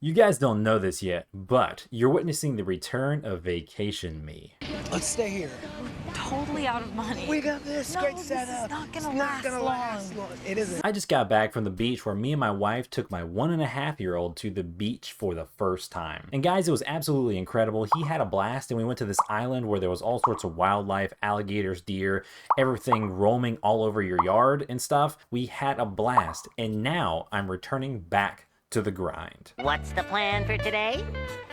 You guys don't know this yet, but you're witnessing the return of Vacation Me. Let's stay here. Totally out of money. We got this great This setup. is not It's gonna not gonna last last long. It isn't. I just got back from the beach where me and my wife took my 1.5-year-old to the beach for the first time. And guys, it was absolutely incredible. He had a blast, and we went to this island where there was all sorts of wildlife, alligators, deer, everything roaming all over your yard and stuff. We had a blast, and now I'm returning back to the grind. What's the plan for today?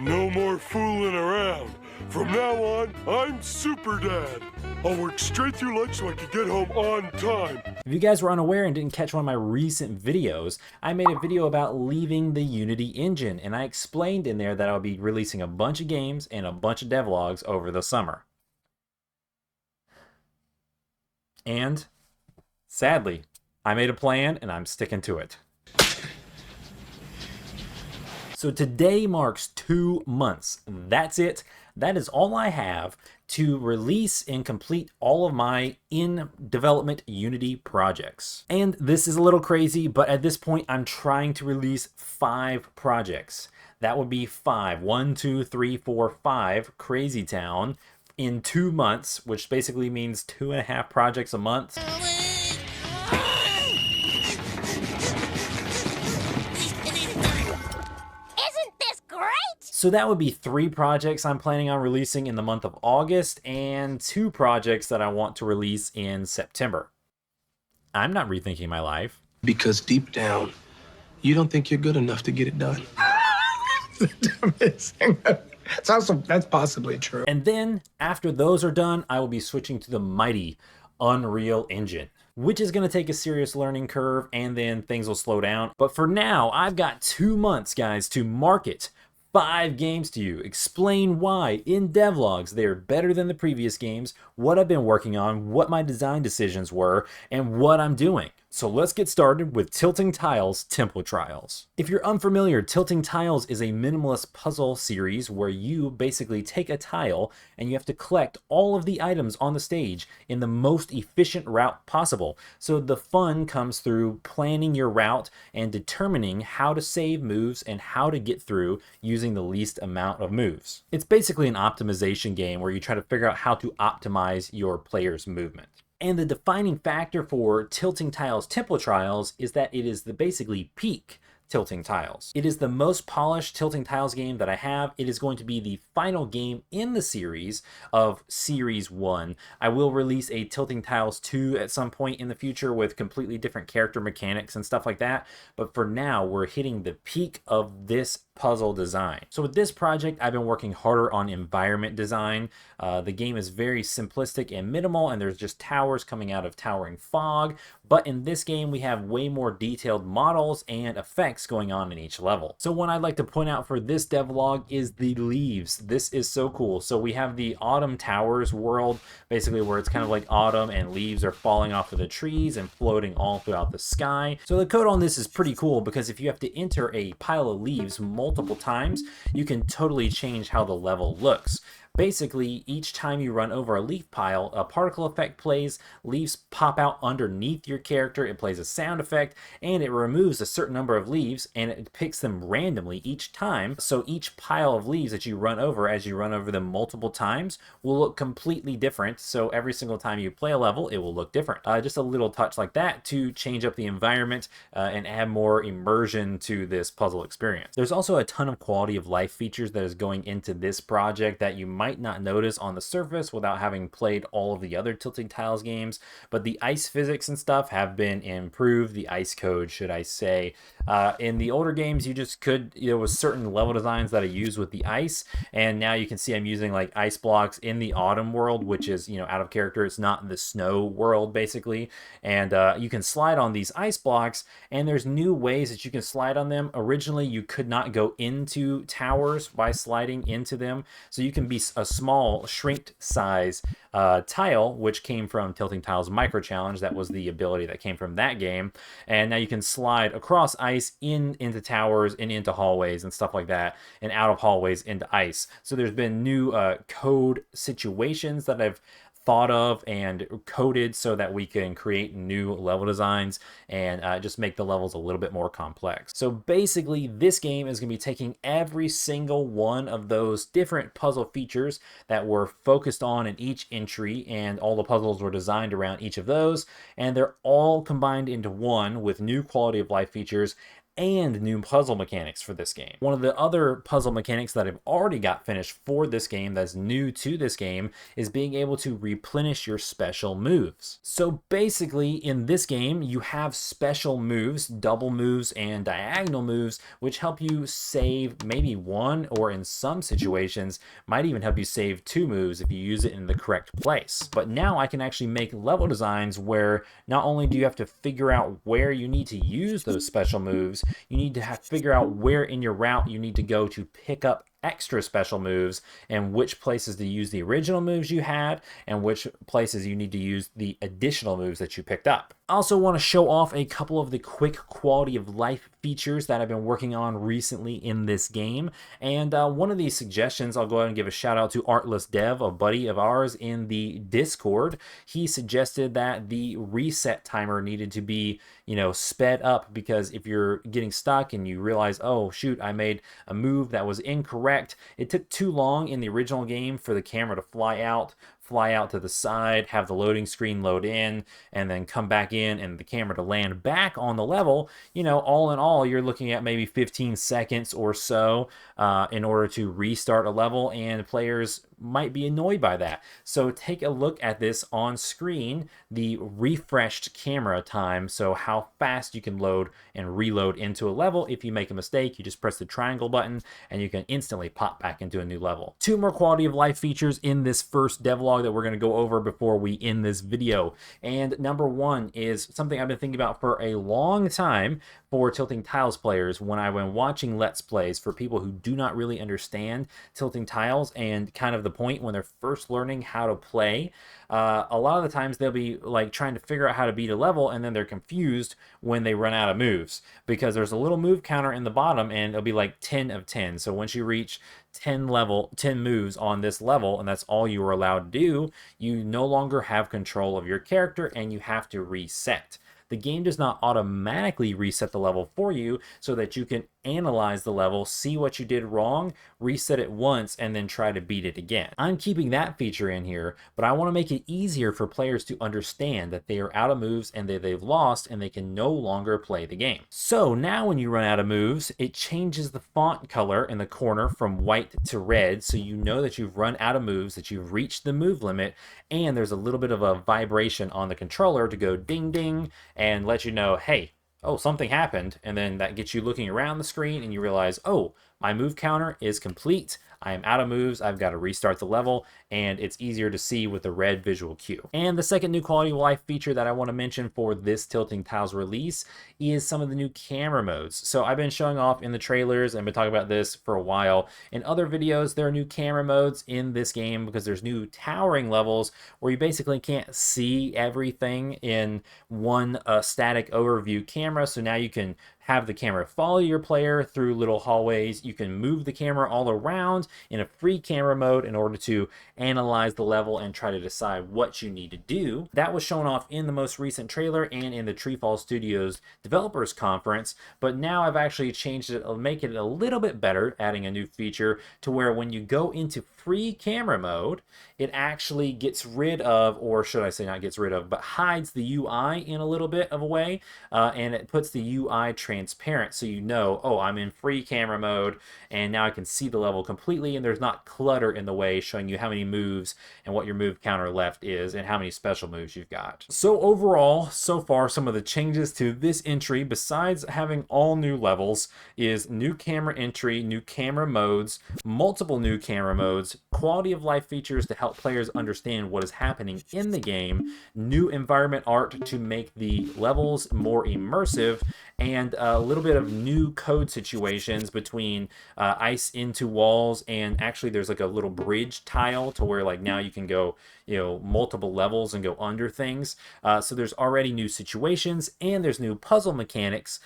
No more fooling around. From now on, I'm Super Dad. I'll work straight through lunch so I can get home on time. If you guys were unaware and didn't catch one of my recent videos, I made a video about leaving the Unity engine, and I explained in there that I'll be releasing a bunch of games and a bunch of devlogs over the summer. And sadly, I made a plan and I'm sticking to it. So today marks 2 months. That's it. That is all I have to release and complete all of my in-development Unity projects. And this is a little crazy, but at this point, I'm trying to release 5 projects. That would be 5. 1, 2, 3, 4, 5 Crazy Town in 2 months, which basically means 2.5 projects a month. So that would be 3 projects I'm planning on releasing in the month of August and 2 projects that I want to release in September. I'm not rethinking my life. Because deep down, you don't think you're good enough to get it done. That's possibly true. And then after those are done, I will be switching to the mighty Unreal Engine, which is going to take a serious learning curve, and then things will slow down. But for now, I've got 2 months, guys, to market 5 games to you, explain why in devlogs they're better than the previous games, what I've been working on, what my design decisions were, and what I'm doing. So let's get started with Tilting Tiles Temple Trials. If you're unfamiliar, Tilting Tiles is a minimalist puzzle series where you basically take a tile and you have to collect all of the items on the stage in the most efficient route possible. So the fun comes through planning your route and determining how to save moves and how to get through using the least amount of moves. It's basically an optimization game where you try to figure out how to optimize your player's movement. And the defining factor for Tilting Tiles Temple Trials is that it is the basically peak Tilting Tiles. It is the most polished Tilting Tiles game that I have. It is going to be the final game in the series of Series 1. I will release a Tilting Tiles 2 at some point in the future with completely different character mechanics and stuff like that. But for now, we're hitting the peak of this puzzle design. So with this project, I've been working harder on environment design. The game is very simplistic and minimal, and there's just towers coming out of towering fog. But in this game, we have way more detailed models and effects going on in each level. So one I'd like to point out for this devlog is the leaves. This is so cool. So we have the autumn towers world, basically where it's kind of like autumn and leaves are falling off of the trees and floating all throughout the sky. So the code on this is pretty cool because if you have to enter a pile of leaves multiple times, you can totally change how the level looks. Basically, each time you run over a leaf pile, a particle effect plays, leaves pop out underneath your character, it plays a sound effect, and it removes a certain number of leaves, and it picks them randomly each time. So each pile of leaves that you run over as you run over them multiple times will look completely different. So every single time you play a level, it will look different. Just a little touch like that to change up the environment and add more immersion to this puzzle experience. There's also a ton of quality of life features that is going into this project that you might not notice on the surface without having played all of the other Tilting Tiles games, but the ice physics and stuff have been improved, the ice code should I say. In the older games you just could, there was certain level designs that I used with the ice, and now you can see I'm using like ice blocks in the autumn world, which is, you know, out of character. It's not the snow world basically, and you can slide on these ice blocks, and there's new ways that you can slide on them. Originally you could not go into towers by sliding into them, so you can be a small shrinked size tile, which came from Tilting Tiles Micro Challenge. That was the ability that came from that game, and now you can slide across ice into towers and into hallways and stuff like that, and out of hallways into ice. So there's been new code situations that I've thought of and coded so that we can create new level designs and just make the levels a little bit more complex. So basically, this game is going to be taking every single one of those different puzzle features that were focused on in each entry, and all the puzzles were designed around each of those, and they're all combined into one with new quality of life features and new puzzle mechanics for this game. One of the other puzzle mechanics that I've already got finished for this game that's new to this game is being able to replenish your special moves. So basically in this game you have special moves, double moves and diagonal moves, which help you save maybe one, or in some situations might even help you save two moves if you use it in the correct place. But now I can actually make level designs where not only do you have to figure out where you need to use those special moves, you need to figure out where in your route you need to go to pick up extra special moves, and which places to use the original moves you had and which places you need to use the additional moves that you picked up. I also want to show off a couple of the quick quality of life features that I've been working on recently in this game. And one of these suggestions, I'll go ahead and give a shout out to Artless Dev, a buddy of ours in the Discord. He suggested that the reset timer needed to be, sped up, because if you're getting stuck and you realize, oh shoot, I made a move that was incorrect, it took too long in the original game for the camera to fly out to the side, have the loading screen load in, and then come back in, and the camera to land back on the level. All in all, you're looking at maybe 15 seconds or so in order to restart a level, and players might be annoyed by that. So take a look at this on screen, the refreshed camera time, so how fast you can load and reload into a level. If you make a mistake, you just press the triangle button and you can instantly pop back into a new level. Two more quality of life features in this first devlog that we're going to go over before we end this video. And number one is something I've been thinking about for a long time for Tilting Tiles players when I've been watching Let's Plays for people who do not really understand Tilting Tiles, and kind of the point when they're first learning how to play. A lot of the times they'll be like trying to figure out how to beat a level, and then they're confused when they run out of moves, because there's a little move counter in the bottom and it'll be like 10 of 10. So once you reach 10 moves on this level, and that's all you were allowed to do, you no longer have control of your character and you have to reset. The game does not automatically reset the level for you, so that you can analyze the level, see what you did wrong, reset it once, and then try to beat it again. I'm keeping that feature in here, but I want to make it easier for players to understand that they are out of moves and that they've lost and they can no longer play the game. So now when you run out of moves, it changes the font color in the corner from white to red, so you know that you've run out of moves, that you've reached the move limit, and there's a little bit of a vibration on the controller to go ding ding and let you know, hey, oh, something happened. And then that gets you looking around the screen and you realize, oh, my move counter is complete. I am out of moves. I've got to restart the level, and it's easier to see with the red visual cue. And the second new quality of life feature that I want to mention for this Tilting Tiles release is some of the new camera modes. So I've been showing off in the trailers and been talking about this for a while. In other videos, there are new camera modes in this game because there's new towering levels where you basically can't see everything in one static overview camera. So now you can have the camera follow your player through little hallways. You can move the camera all around in a free camera mode in order to analyze the level and try to decide what you need to do. That was shown off in the most recent trailer and in the TreeFall Studios Developers Conference, but now I've actually changed it, make it a little bit better, adding a new feature to where when you go into free camera mode, it actually gets rid of, or should I say not gets rid of, but hides the UI in a little bit of a way, and it puts the UI transparent so you know, oh, I'm in free camera mode and now I can see the level completely, and there's not clutter in the way showing you how many moves and what your move counter left is and how many special moves you've got. So overall, so far, some of the changes to this entry, besides having all new levels, is new camera entry, new camera modes, multiple new camera modes, quality of life features to help players understand what is happening in the game, new environment art to make the levels more immersive, and a little bit of new code situations between ice into walls, and actually there's like a little bridge tile to where like now you can go, you know, multiple levels and go under things. So there's already new situations, and there's new puzzle mechanics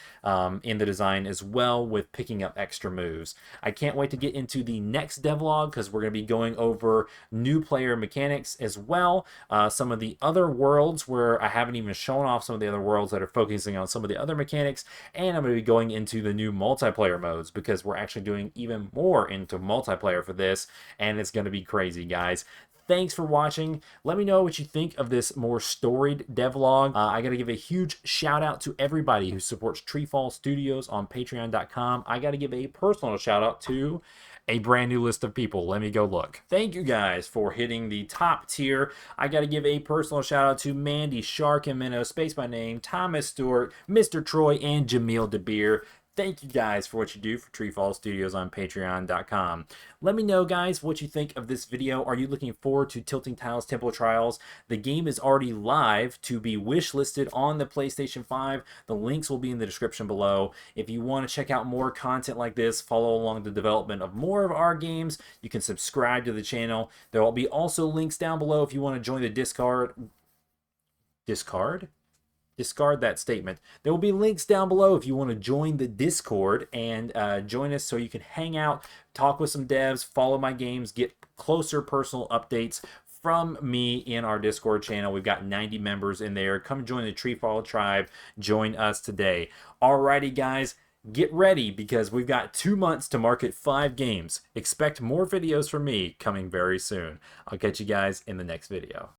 in the design as well, with picking up extra moves. I can't wait to get into the next devlog, because we're going to be going over new player mechanics as well. Some of the other worlds where I haven't even shown off some of the other worlds that are focusing on some of the other mechanics, and I'm going to be going into the new multiplayer modes, because we're actually doing even more into multiplayer for this, and it's going to be crazy, guys. Thanks for watching. Let me know what you think of this more storied devlog. I got to give a huge shout out to everybody who supports TreeFall Studios on patreon.com. I got to give a personal shout out to a brand new list of people. Let me go look. Thank you guys for hitting the top tier. I got to give a personal shout out to Mandy, Shark and Minnow, Space by Name, Thomas Stewart, Mr. Troy, and Jamil DeBeer. Thank you guys for what you do for TreeFall Studios on patreon.com. Let me know, guys, what you think of this video. Are you looking forward to Tilting Tiles Temple Trials? The game is already live to be wishlisted on the PlayStation 5. The links will be in the description below. If you want to check out more content like this, follow along the development of more of our games, you can subscribe to the channel. There will be also links down below if you want to join the Discord. Discard that statement. There will be links down below if you want to join the Discord and join us so you can hang out, talk with some devs, follow my games, get closer personal updates from me in our Discord channel. We've got 90 members in there. Come join the TreeFall tribe. Join us today. Alrighty, guys. Get ready, because we've got 2 months to market 5 games. Expect more videos from me coming very soon. I'll catch you guys in the next video.